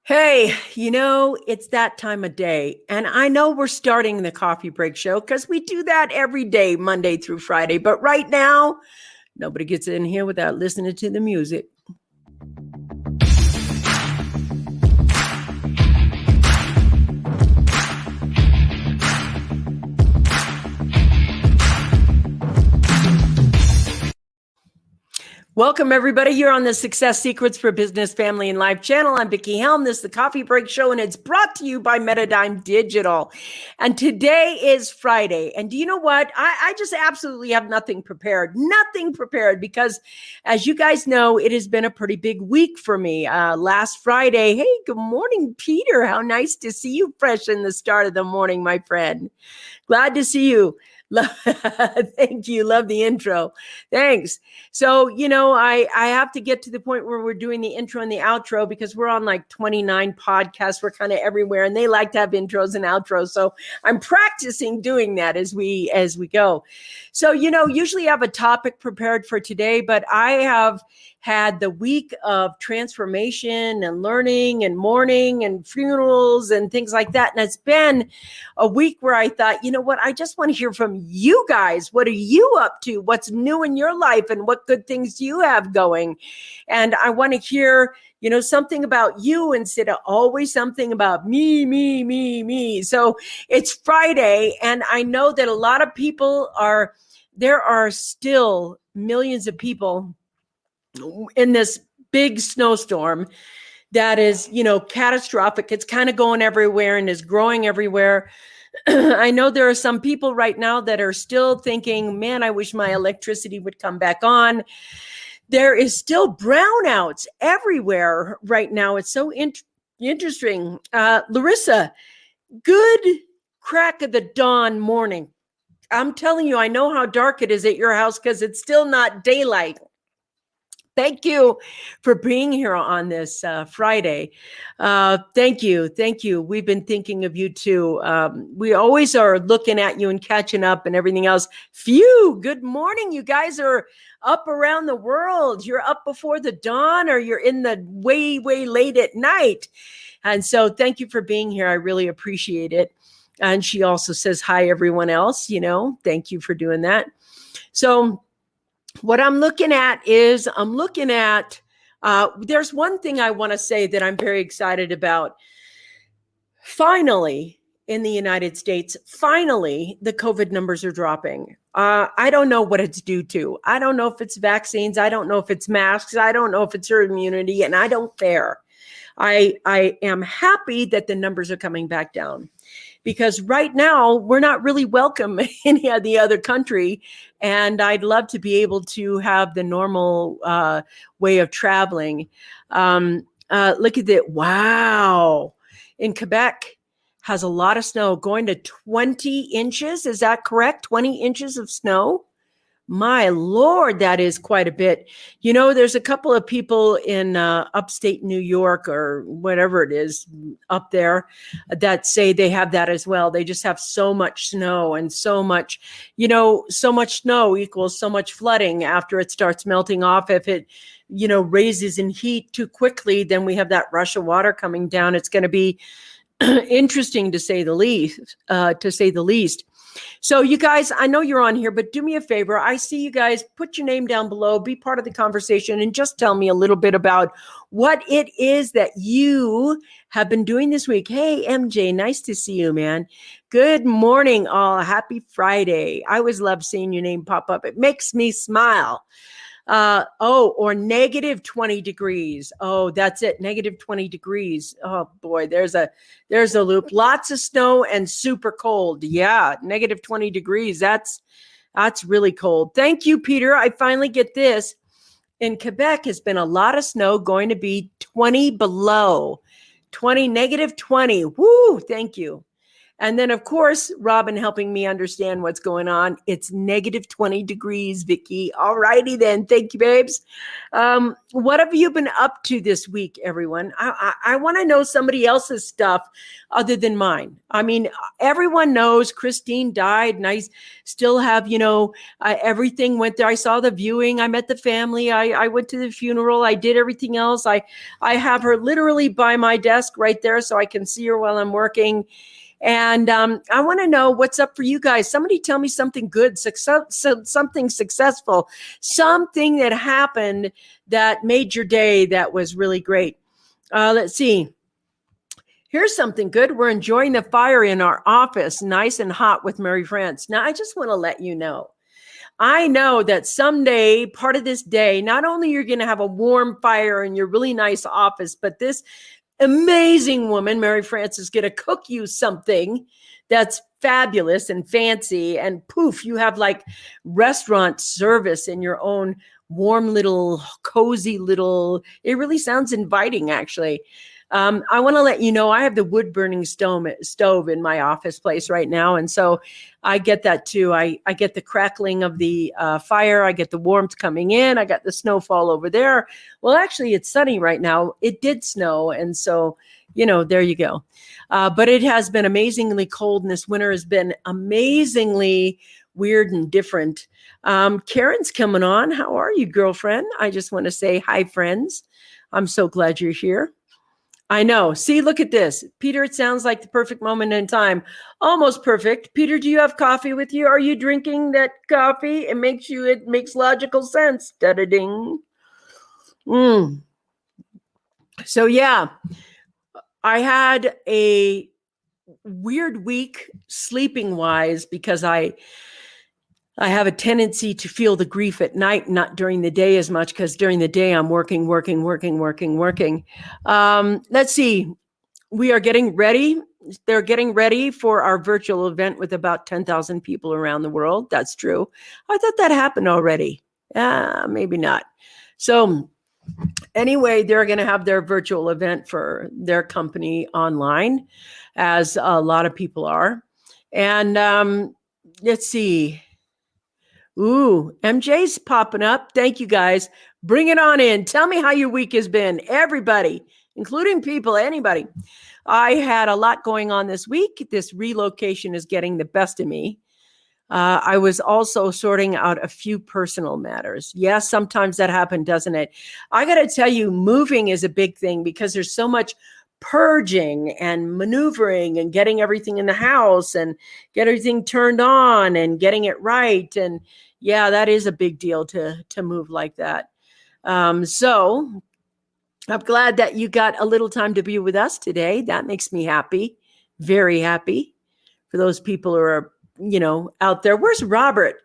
Hey, it's that time of day. And I know we're starting the coffee break show because we do that every day, Monday through Friday. But right now, nobody gets in here without listening to the music. Welcome, everybody. You're on the Success Secrets for Business, Family, and Life channel. I'm Vickie Helm. This is the Coffee Break Show, and it's brought to you by Metadime Digital. And today is Friday. And do you know what? I just absolutely have nothing prepared, because as you guys know, it has been a pretty big week for me. Last Friday, hey, good morning, Peter. How nice to see you fresh in the start of the morning, my friend. Glad to see you. Thank you. Love the intro. Thanks. So, I have to get to the point where we're doing the intro and the outro because we're on like 29 podcasts. We're kind of everywhere and they like to have intros and outros. So I'm practicing doing that as we go. So, usually I have a topic prepared for today, but I have had the week of transformation and learning and mourning and funerals and things like that. And it's been a week where I thought, you know what, I just want to hear from you guys. What are you up to? What's new in your life and what good things do you have going? And I want to hear, something about you instead of always something about me. So it's Friday. And I know that a lot of people there are still millions of people in this big snowstorm that is, catastrophic. It's kind of going everywhere and is growing everywhere. I know there are some people right now that are still thinking, man, I wish my electricity would come back on. There is still brownouts everywhere right now. It's so interesting. Larissa, good crack of the dawn morning. I'm telling you, I know how dark it is at your house because it's still not daylight. Thank you for being here on this Friday. Thank you. We've been thinking of you too. We always are looking at you and catching up and everything else. Phew, good morning. You guys are up around the world. You're up before the dawn or you're in the way late at night. And so thank you for being here. I really appreciate it. And she also says, hi, everyone else. Thank you for doing that. So what I'm looking at is there's one thing I want to say that I'm very excited about. Finally, in the United States, the COVID numbers are dropping. I don't know what it's due to. I don't know if it's vaccines. I don't know if it's masks. I don't know if it's herd immunity, and I don't care. I am happy that the numbers are coming back down. Because right now, we're not really welcome in any of the other country. And I'd love to be able to have the normal way of traveling. Look at that. Wow. In Quebec has a lot of snow, going to 20 inches. Is that correct? 20 inches of snow? My Lord, that is quite a bit. There's a couple of people in upstate New York or whatever it is up there that say they have that as well. They just have so much snow and so much snow equals so much flooding after it starts melting off. If it, raises in heat too quickly, then we have that rush of water coming down. It's going to be interesting to say the least. So you guys, I know you're on here, but do me a favor. I see you guys. Put your name down below, be part of the conversation, and just tell me a little bit about what it is that you have been doing this week. Hey, MJ, nice to see you, man. Good morning, all. Happy Friday. I always love seeing your name pop up. It makes me smile. Or negative 20 degrees. Oh, that's it. Negative 20 degrees. Oh boy, there's a loop. Lots of snow and super cold. Yeah. Negative 20 degrees. That's really cold. Thank you, Peter. I finally get this. In Quebec has been a lot of snow, going to be 20 below, negative 20. Woo. Thank you. And then, of course, Robin helping me understand what's going on. It's negative 20 degrees, Vickie. All righty then. Thank you, babes. What have you been up to this week, everyone? I want to know somebody else's stuff other than mine. I mean, everyone knows Christine died, and I still have, everything went there. I saw the viewing. I met the family. I went to the funeral. I did everything else. I have her literally by my desk right there so I can see her while I'm working. And I want to know what's up for you guys. Somebody tell me something good, something successful, something that happened that made your day that was really great. Let's see. Here's something good. We're enjoying the fire in our office, nice and hot with Mary France. Now, I just want to let you know. I know that someday, part of this day, not only you're going to have a warm fire in your really nice office, but this amazing woman, Mary France, is going to cook you something that's fabulous and fancy. And poof, you have like restaurant service in your own warm little, cozy little, it really sounds inviting, actually. I want to let you know I have the wood burning stove in my office place right now. And so I get that too. I get the crackling of the fire. I get the warmth coming in. I got the snowfall over there. Well, actually, it's sunny right now. It did snow. And so, there you go. But it has been amazingly cold. And this winter has been amazingly weird and different. Karen's coming on. How are you, girlfriend? I just want to say hi, friends. I'm so glad you're here. I know. See, look at this. Peter, it sounds like the perfect moment in time. Almost perfect. Peter, do you have coffee with you? Are you drinking that coffee? It makes logical sense. Da-da-ding. So yeah, I had a weird week sleeping wise because I have a tendency to feel the grief at night, not during the day as much, because during the day I'm working. Let's see. We are getting ready. They're getting ready for our virtual event with about 10,000 people around the world. That's true. I thought that happened already. Maybe not. So anyway, they're going to have their virtual event for their company online, as a lot of people are. And let's see. Ooh, MJ's popping up. Thank you, guys. Bring it on in. Tell me how your week has been. Everybody, including people, anybody. I had a lot going on this week. This relocation is getting the best of me. I was also sorting out a few personal matters. Yes, sometimes that happens, doesn't it? I got to tell you, moving is a big thing because there's so much purging and maneuvering and getting everything in the house and get everything turned on and getting it right. And yeah, that is a big deal to move like that. So I'm glad that you got a little time to be with us today. That makes me happy. Very happy for those people who are, out there. Where's Robert?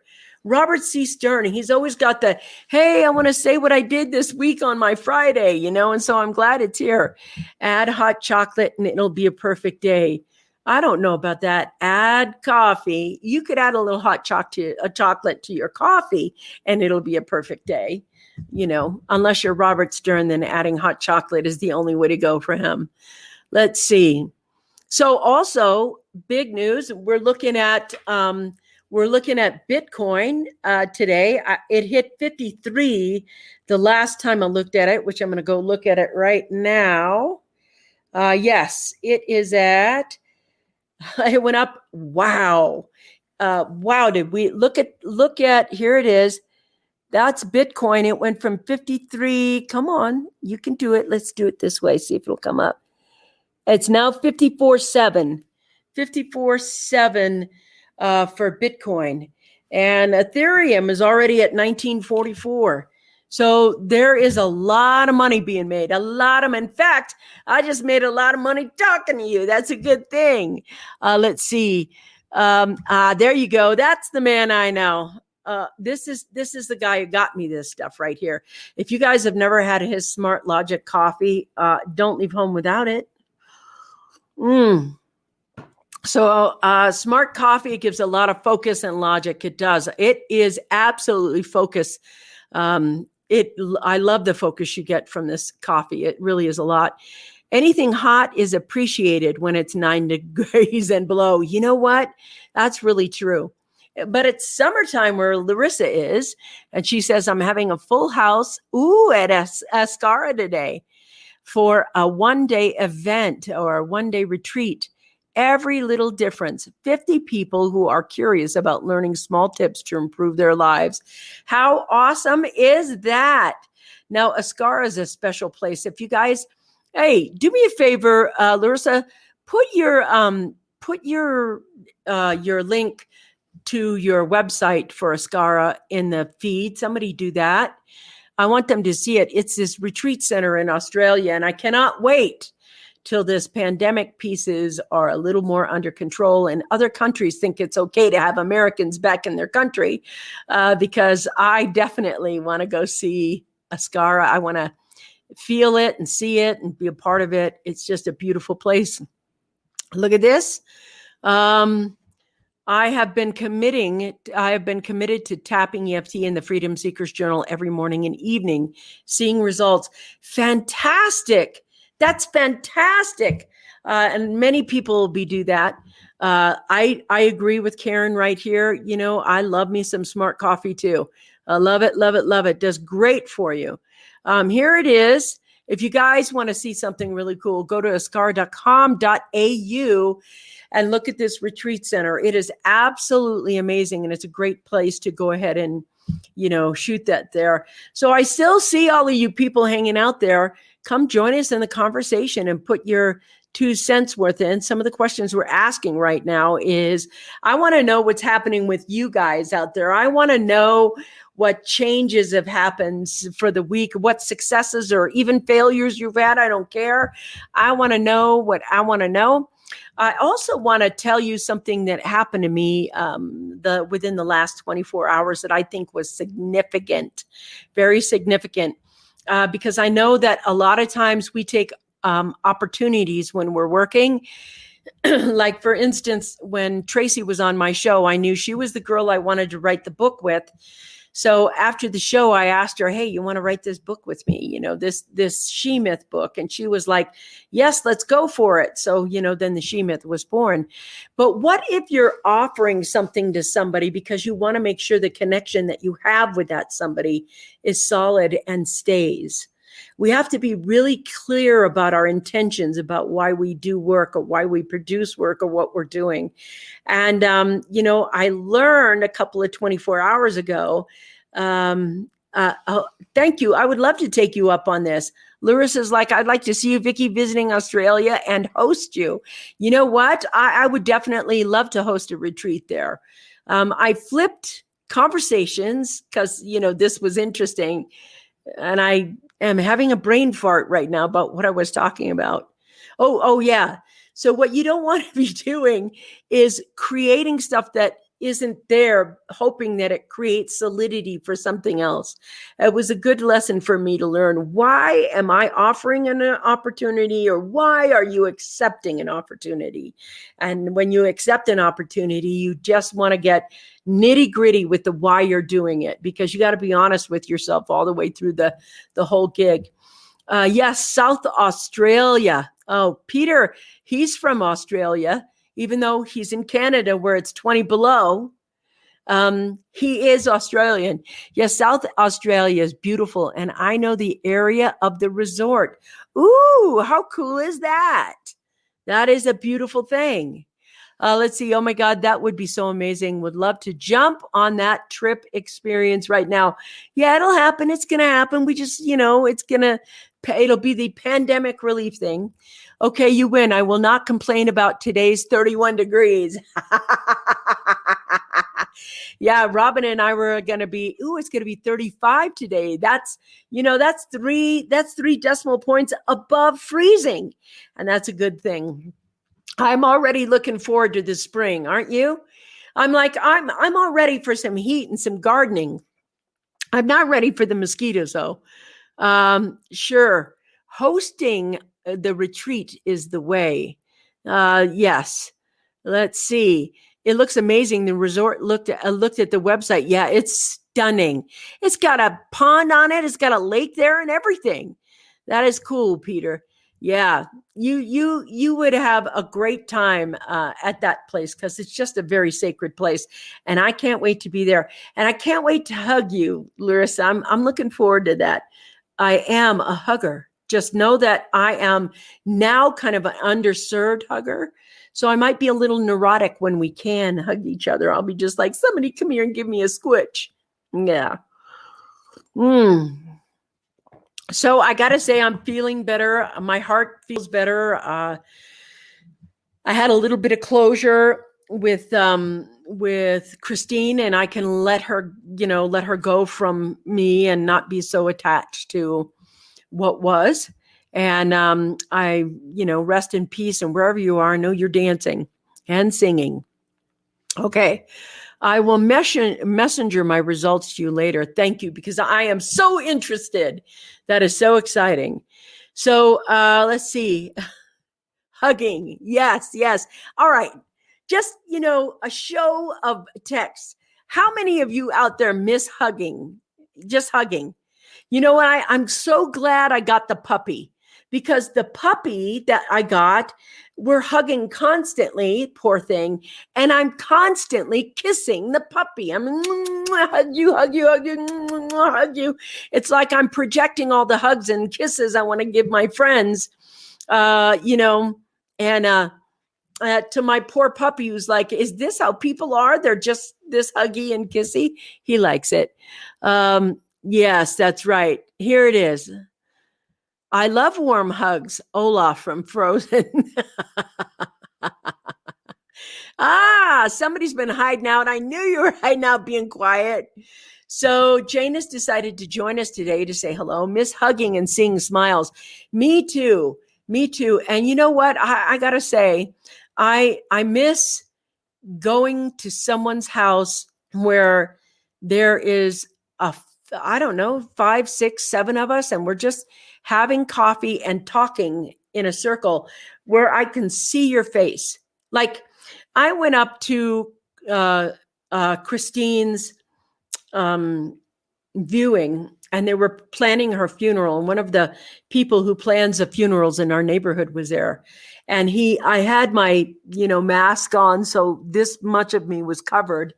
Robert C. Stern. He's always got the, hey, I want to say what I did this week on my Friday, and so I'm glad it's here. Add hot chocolate and it'll be a perfect day. I don't know about that. Add coffee. You could add a little hot chocolate to your coffee and it'll be a perfect day. Unless you're Robert Stern, then adding hot chocolate is the only way to go for him. Let's see. So also big news. We're looking at Bitcoin today. It hit 53 the last time I looked at it, which I'm going to go look at it right now. Yes, it is at, it went up. Wow. Wow. Did we look at, here it is. That's Bitcoin. It went from 53. Come on, you can do it. Let's do it this way. See if it'll come up. It's now 54.7. 54.7 for Bitcoin. And Ethereum is already at 1944. So there is a lot of money being made. In fact, I just made a lot of money talking to you. That's a good thing. Let's see. There you go. That's the man I know. This is the guy who got me this stuff right here. If you guys have never had his Smart Logic coffee, don't leave home without it. So smart coffee, it gives a lot of focus and logic. It does. It is absolutely focus. I love the focus you get from this coffee. It really is a lot. Anything hot is appreciated when it's 9 degrees and below. You know what? That's really true. But it's summertime where Larissa is, and she says, I'm having a full house, at Ascara today for a one-day event or a one-day retreat. Every little difference. 50 people who are curious about learning small tips to improve their lives. How awesome is that? Now, Ascara is a special place. If you guys, hey, do me a favor, Larissa, put your link to your website for Ascara in the feed. Somebody do that. I want them to see it. It's this retreat center in Australia, and I cannot wait till this pandemic pieces are a little more under control and other countries think it's okay to have Americans back in their country, because I definitely want to go see Ascara. I want to feel it and see it and be a part of it. It's just a beautiful place. Look at this. I have been committed to tapping EFT in the Freedom Seekers Journal every morning and evening, seeing results. Fantastic. That's fantastic. And many people will do that. I agree with Karen right here. You know, I love me some smart coffee too. I love it, love it, love it. Does great for you. Here it is. If you guys want to see something really cool, go to ascar.com.au and look at this retreat center. It is absolutely amazing. And it's a great place to go ahead and, shoot that there. So I still see all of you people hanging out there. Come join us in the conversation and put your 2 cents worth in. Some of the questions we're asking right now is, I want to know what's happening with you guys out there. I want to know what changes have happened for the week, what successes or even failures you've had. I don't care. I want to know what I want to know. I also want to tell you something that happened to me within the last 24 hours that I think was significant, very significant, because I know that a lot of times we take opportunities when we're working. Like, for instance, when Tracy was on my show, I knew she was the girl I wanted to write the book with. So after the show, I asked her, hey, you want to write this book with me? This She Myth book. And she was like, yes, let's go for it. So, then the She Myth was born. But what if you're offering something to somebody because you want to make sure the connection that you have with that somebody is solid and stays? We have to be really clear about our intentions, about why we do work or why we produce work or what we're doing. And, I learned a couple of 24 hours ago. Thank you. I would love to take you up on this. Larissa's like, I'd like to see you, Vickie, visiting Australia and host you. You know what? I would definitely love to host a retreat there. I flipped conversations because, this was interesting. And I am having a brain fart right now about what I was talking about. Oh, yeah. So what you don't want to be doing is creating stuff that isn't there, hoping that it creates solidity for something else. It was a good lesson for me to learn. Why am I offering an opportunity, or why are you accepting an opportunity? And when you accept an opportunity, you just want to get nitty gritty with the why you're doing it, because you got to be honest with yourself all the way through the whole gig. Yes, South Australia. Oh, Peter, he's from Australia, even though he's in Canada where it's 20 below. He is Australian. Yes, South Australia is beautiful. And I know the area of the resort. Ooh, how cool is that? That is a beautiful thing. Let's see. Oh my God, that would be so amazing. Would love to jump on that trip experience right now. Yeah, it'll happen. It's going to happen. We just, it'll be the pandemic relief thing. Okay, you win. I will not complain about today's 31 degrees. Yeah, Robin and I were going to be, it's going to be 35 today. That's 3 decimal points above freezing. And that's a good thing. I'm already looking forward to the spring, aren't you? I'm all ready for some heat and some gardening. I'm not ready for the mosquitoes, though. Sure. Hosting the retreat is the way. Yes. Let's see. It looks amazing. The resort looked at the website. Yeah, it's stunning. It's got a pond on it. It's got a lake there and everything. That is cool, Peter. Yeah, you would have a great time at that place because it's just a very sacred place, and I can't wait to be there. And I can't wait to hug you, Larissa. I'm looking forward to that. I am a hugger. Just know that I am now kind of an underserved hugger. So I might be a little neurotic when we can hug each other. I'll be just like, somebody come here and give me a squitch. Yeah. So I got to say, I'm feeling better. My heart feels better. I had a little bit of closure with Christine, and I can let her go from me and not be so attached to what was. And I, rest in peace. And wherever you are, I know you're dancing and singing. Okay. I will messenger my results to you later. Thank you, because I am so interested. That is so exciting. So let's see. Hugging. Yes. All right. Just, a show of texts. How many of you out there miss hugging? Just hugging. You know what? I'm so glad I got the puppy, because the puppy that I got, we're hugging constantly, poor thing. And I'm constantly kissing the puppy. I'm hug you. It's like I'm projecting all the hugs and kisses I want to give my friends, and to my poor puppy, who's like, is this how people are? They're just this huggy and kissy. He likes it. Yes, that's right. Here it is. I love warm hugs. Olaf from Frozen. Somebody's been hiding out. I knew you were hiding out, being quiet. So Jane has decided to join us today to say hello. Miss hugging and seeing smiles. Me too. And you know what? I got to say, I miss going to someone's house where there is I don't know, 5, 6, 7 of us, and we're just having coffee and talking in a circle where I can see your face. Like, I went up to Christine's viewing, and they were planning her funeral, and one of the people who plans the funerals in our neighborhood was there. And I had my, mask on, so this much of me was covered.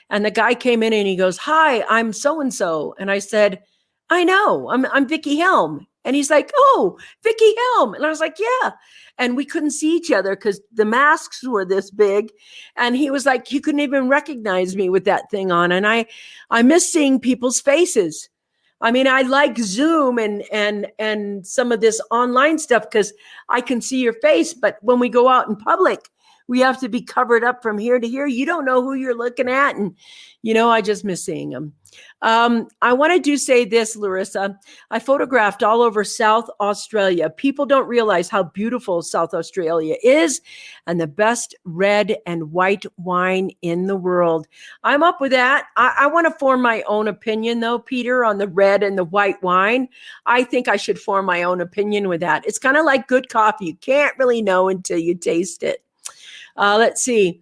And the guy came in and he goes, "Hi, I'm so-and-so." And I said, "I know, I'm Vickie Helm." And he's like, "Oh, Vickie Helm." And I was like, "Yeah." And we couldn't see each other because the masks were this big. And he was like, he couldn't even recognize me with that thing on. And I miss seeing people's faces. I mean, I like Zoom and some of this online stuff because I can see your face. But when we go out in public, we have to be covered up from here to here. You don't know who you're looking at. And, I just miss seeing them. I want to say this, Larissa. I photographed all over South Australia. People don't realize how beautiful South Australia is, and the best red and white wine in the world. I'm up with that. I want to form my own opinion, though, Peter, on the red and the white wine. I think I should form my own opinion with that. It's kind of like good coffee. You can't really know until you taste it. Let's see.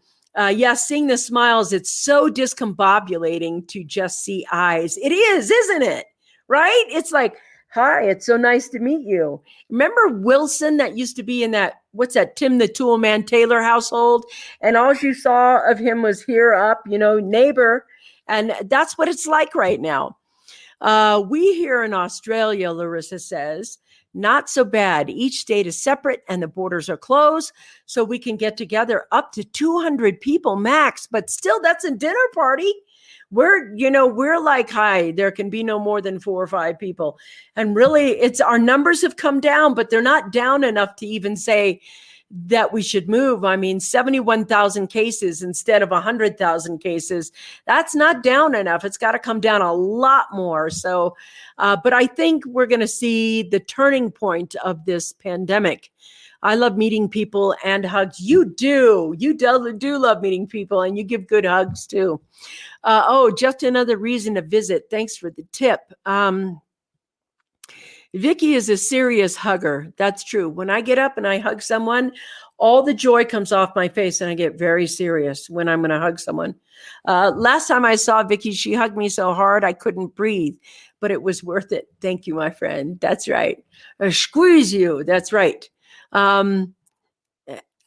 Seeing the smiles, it's so discombobulating to just see eyes. It is, isn't it? Right? It's like, "Hi, it's so nice to meet you." Remember Wilson that used to be in that, what's that, Tim the Tool Man Taylor household? And all you saw of him was here up, neighbor. And that's what it's like right now. We here in Australia, Larissa says, not so bad. Each state is separate and the borders are closed, so we can get together up to 200 people max, but still that's a dinner party. We're like, "Hi, there can be no more than 4 or 5 people." And really, our numbers have come down, but they're not down enough to even say that we should move. I mean, 71,000 cases instead of 100,000 cases. That's not down enough. It's got to come down a lot more. So, but I think we're going to see the turning point of this pandemic. I love meeting people and hugs. You do love meeting people, and you give good hugs too. Just another reason to visit. Thanks for the tip. Vickie is a serious hugger. That's true. When I get up and I hug someone, all the joy comes off my face and I get very serious when I'm going to hug someone. Last time I saw Vickie, she hugged me so hard I couldn't breathe, but it was worth it. Thank you, my friend. That's right. Squeeze you. That's right. I'm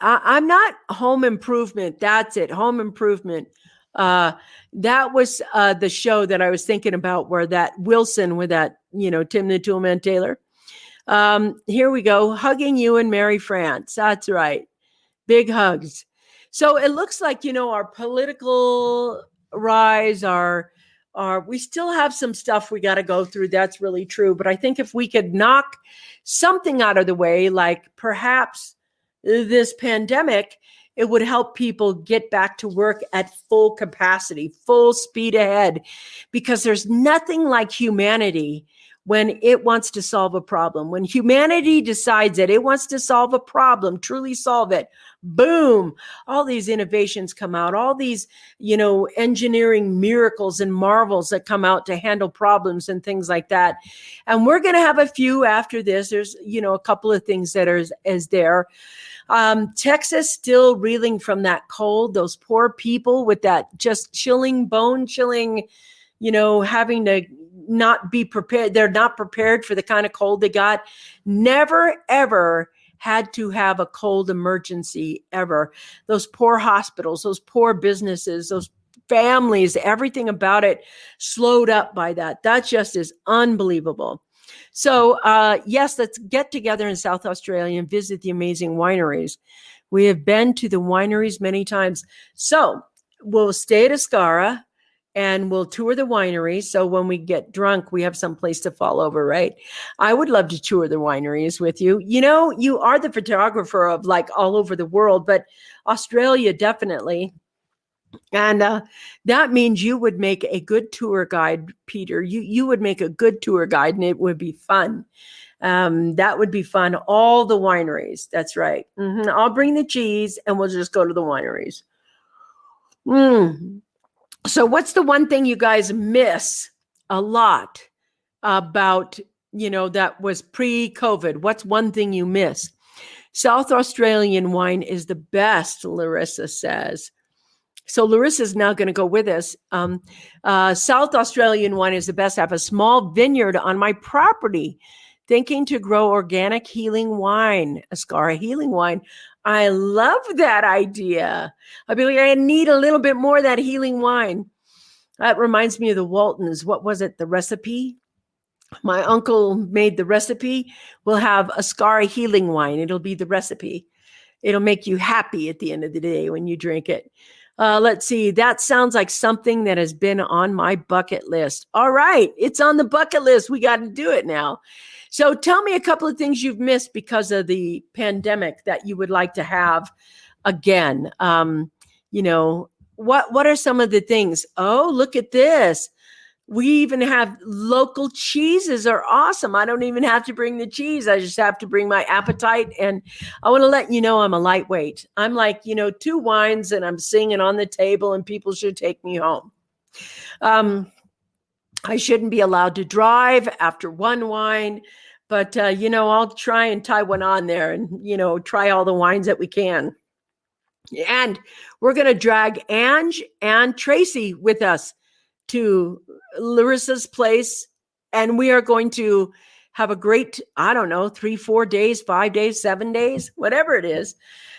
not Home Improvement. That's it. Home Improvement. That was the show that I was thinking about where that Wilson with that, Tim the Toolman Taylor. Here we go. Hugging you and Mary France. That's right. Big hugs. So it looks like, our political rise, we still have some stuff we got to go through. That's really true. But I think if we could knock something out of the way, like perhaps this pandemic, it would help people get back to work at full capacity, full speed ahead, because there's nothing like humanity when it wants to solve a problem. When humanity decides that it wants to solve a problem, truly solve it, boom, all these innovations come out, all these, engineering miracles and marvels that come out to handle problems and things like that. And we're going to have a few after this. There's, a couple of things that is there. Texas still reeling from that cold, those poor people with that just bone chilling, having to not be prepared. They're not prepared for the kind of cold they got. Never, ever had to have a cold emergency ever. Those poor hospitals, those poor businesses, those families, everything about it slowed up by that. That just is unbelievable. So, yes, let's get together in South Australia and visit the amazing wineries. We have been to the wineries many times. So we'll stay at Ascara and we'll tour the wineries. So when we get drunk, we have some place to fall over, right? I would love to tour the wineries with you. You are the photographer of like all over the world, but Australia definitely. And that means you would make a good tour guide, Peter. You would make a good tour guide, and it would be fun. That would be fun. All the wineries. That's right. I'll bring the cheese, and we'll just go to the wineries. So what's the one thing you guys miss a lot about, that was pre-COVID? What's one thing you miss? South Australian wine is the best, Larissa says. So Larissa's now going to go with us. South Australian wine is the best. I have a small vineyard on my property, thinking to grow organic healing wine, Ascara healing wine. I love that idea. I'd be like, I need a little bit more of that healing wine. That reminds me of the Waltons. What was it? The recipe? My uncle made the recipe. We'll have Ascara healing wine. It'll be the recipe. It'll make you happy at the end of the day when you drink it. Let's see. That sounds like something that has been on my bucket list. All right. It's on the bucket list. We got to do it now. So tell me a couple of things you've missed because of the pandemic that you would like to have again. What are some of the things? Oh, look at this. We even have local cheeses are awesome. I don't even have to bring the cheese. I just have to bring my appetite. And I want to let you know I'm a lightweight. I'm like, 2 wines and I'm singing on the table and people should take me home. I shouldn't be allowed to drive after 1 wine, but, I'll try and tie one on there and, try all the wines that we can. And we're going to drag Ange and Tracy with us to Larissa's place. And we are going to have a great, 3, 4 days, 5 days, 7 days, whatever it is.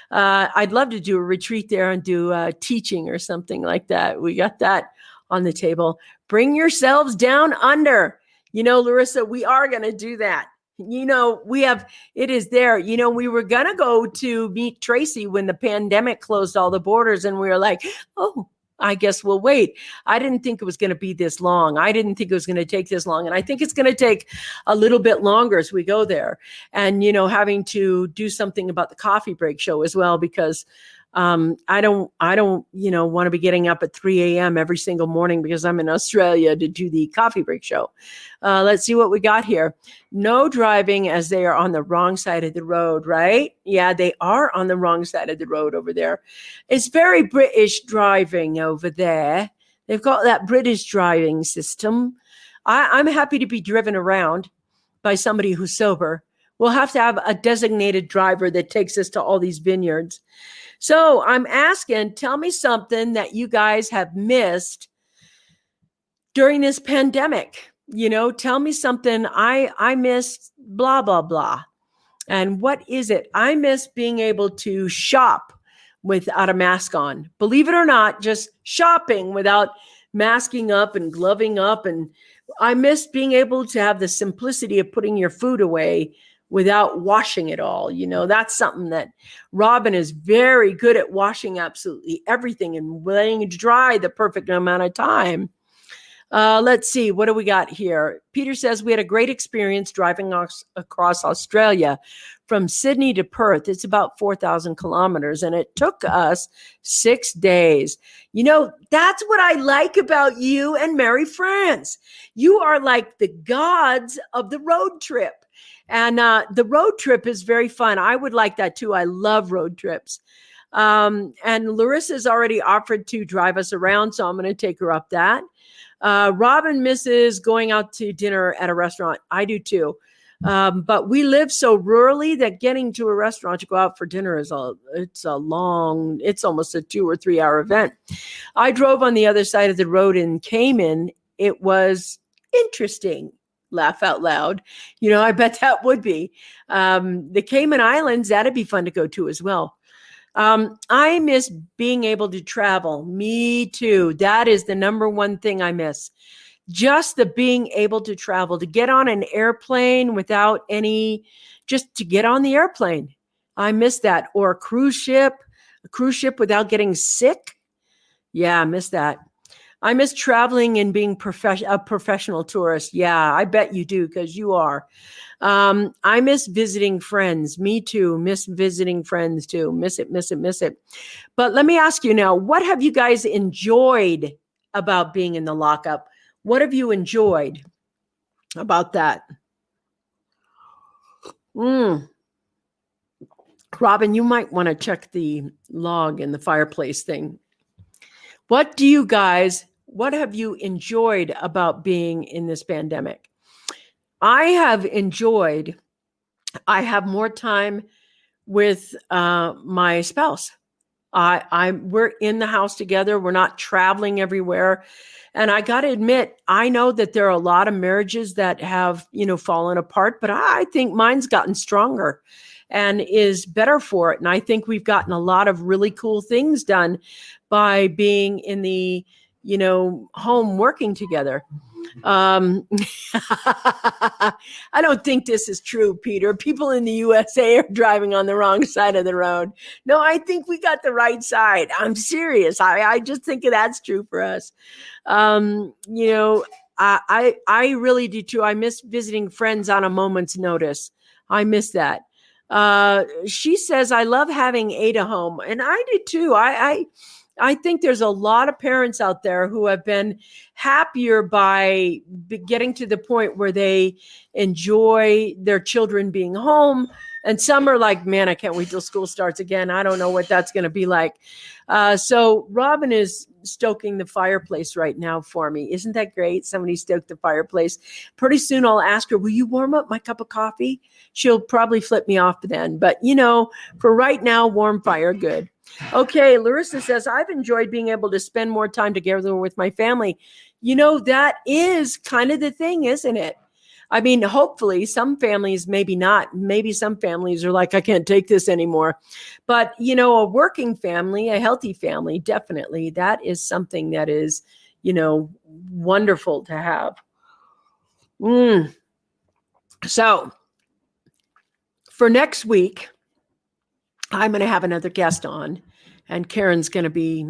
I'd love to do a retreat there and do teaching or something like that. We got that on the table. Bring yourselves down under. Larissa, we are going to do that. It is there. We were going to go to meet Tracy when the pandemic closed all the borders and we were like, oh, I guess we'll wait. I didn't think it was going to be this long. I didn't think it was going to take this long. And I think it's going to take a little bit longer as we go there. And, having to do something about the coffee break show as well, because I don't, want to be getting up at 3 a.m. every single morning because I'm in Australia to do the coffee break show. Let's see what we got here. No driving as they are on the wrong side of the road, right? Yeah, they are on the wrong side of the road over there. It's very British driving over there. They've got that British driving system. I'm happy to be driven around. by somebody who's sober. We'll have to have a designated driver that takes us to all these vineyards. So I'm asking, tell me something that you guys have missed during this pandemic. Tell me something I missed, blah, blah, blah. And what is it? I miss being able to shop without a mask on. Believe it or not, just shopping without masking up and gloving up. And I miss being able to have the simplicity of putting your food away without washing it all. That's something that Robin is very good at, washing absolutely everything and letting it dry the perfect amount of time. Let's see, what do we got here? Peter says, we had a great experience driving across Australia from Sydney to Perth. It's about 4,000 kilometers, and it took us 6 days. That's what I like about you and Mary France. You are like the gods of the road trip. And the road trip is very fun. I would like that too. I love road trips. And Larissa's already offered to drive us around, so I'm going to take her up that. Robin misses going out to dinner at a restaurant. I do too. But we live so rurally that getting to a restaurant to go out for dinner is it's almost a 2 or 3 hour event. I drove on the other side of the road in Cayman. It was interesting. Laugh out loud. I bet that would be. The Cayman Islands, that'd be fun to go to as well. I miss being able to travel. Me too. That is the number one thing I miss. Just the being able to travel, to get on an airplane just to get on the airplane. I miss that. Or a cruise ship without getting sick. Yeah, I miss that. I miss traveling and being a professional tourist. Yeah, I bet you do, because you are. I miss visiting friends. Me too. Miss visiting friends too. Miss it, miss it, miss it. But let me ask you now, what have you guys enjoyed about being in the lockup? What have you enjoyed about that? Robin, you might want to check the log in the fireplace thing. What have you enjoyed about being in this pandemic? I have more time with my spouse. We're in the house together. We're not traveling everywhere. And I got to admit, I know that there are a lot of marriages that have, fallen apart, but I think mine's gotten stronger and is better for it. And I think we've gotten a lot of really cool things done by being in the, home working together. I don't think this is true, Peter. People in the USA are driving on the wrong side of the road. No, I think we got the right side. I'm serious. I just think that's true for us. I really do too. I miss visiting friends on a moment's notice. I miss that. She says, I love having Ada home. And I do too. I think there's a lot of parents out there who have been happier by getting to the point where they enjoy their children being home. And some are like, man, I can't wait till school starts again. I don't know what that's going to be like. So Robin is stoking the fireplace right now for me. Isn't that great? Somebody stoked the fireplace. Pretty soon I'll ask her, will you warm up my cup of coffee? She'll probably flip me off then. But, for right now, warm fire, good. Okay, Larissa says, I've enjoyed being able to spend more time together with my family. That is kind of the thing, isn't it? I mean, hopefully some families, maybe not. Maybe some families are like, I can't take this anymore. But, a working family, a healthy family, definitely, that is something that is, wonderful to have. So for next week, I'm going to have another guest on, and Karen's going to be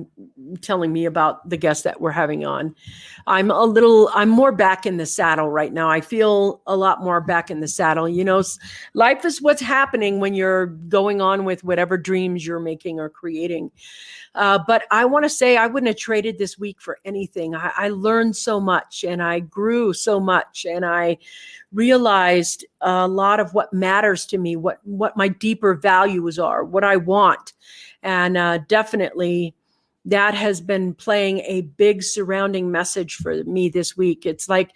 telling me about the guest that we're having on. I'm more back in the saddle right now. I feel a lot more back in the saddle. Life is what's happening when you're going on with whatever dreams you're making or creating. But I want to say I wouldn't have traded this week for anything. I learned so much, and I grew so much, and I realized a lot of what matters to me, what my deeper values are, what I want. And definitely that has been playing a big surrounding message for me this week. It's like,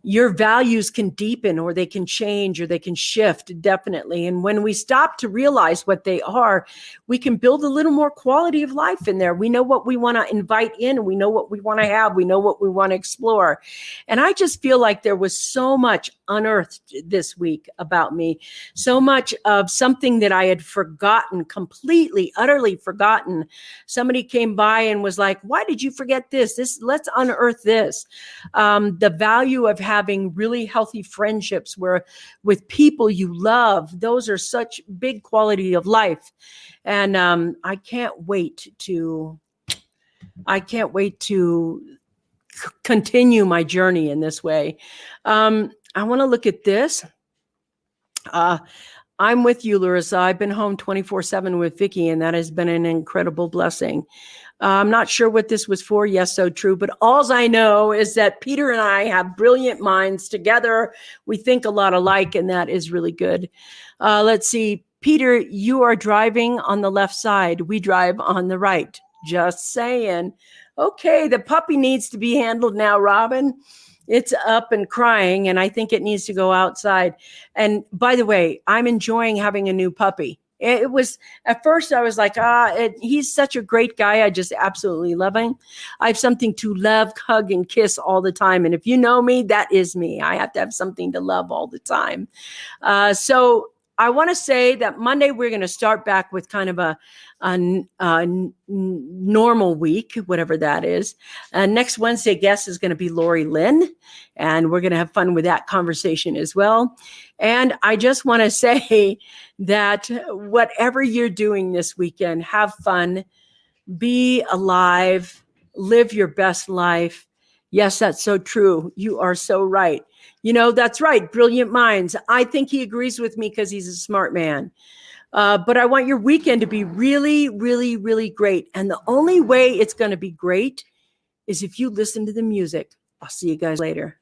your values can deepen, or they can change, or they can shift, definitely. And when we stop to realize what they are, we can build a little more quality of life in there. We know what we want to invite in. We know what we want to have. We know what we want to explore. And I just feel like there was so much unearthed this week about me, so much of something that I had forgotten, completely, utterly forgotten. Somebody came by and was like, why did you forget this? Let's unearth this. The value of having really healthy friendships with people you love, those are such big quality of life. And I can't wait to continue my journey in this way. I want to look at this. I'm with you, Larissa. I've been home 24/7 with Vickie, and that has been an incredible blessing. I'm not sure what this was for. Yes, so true. But all I know is that Peter and I have brilliant minds together. We think a lot alike, and that is really good. Let's see. Peter, you are driving on the left side. We drive on the right. Just saying. Okay, the puppy needs to be handled now, Robin. It's up and crying, and I think it needs to go outside. And by the way, I'm enjoying having a new puppy. It was, at first I was like, he's such a great guy. I just absolutely love him. I have something to love, hug, and kiss all the time. And if you know me, that is me. I have to have something to love all the time. So I want to say that Monday we're going to start back with kind of a normal week, whatever that is. Next Wednesday guest is going to be Lori Lynn, and we're going to have fun with that conversation as well. And I just want to say that whatever you're doing this weekend, have fun, be alive, live your best life. Yes, that's so true. You are so right. You know, that's right. Brilliant minds. I think he agrees with me because he's a smart man. But I want your weekend to be really, really, really great. And the only way it's going to be great is if you listen to the music. I'll see you guys later.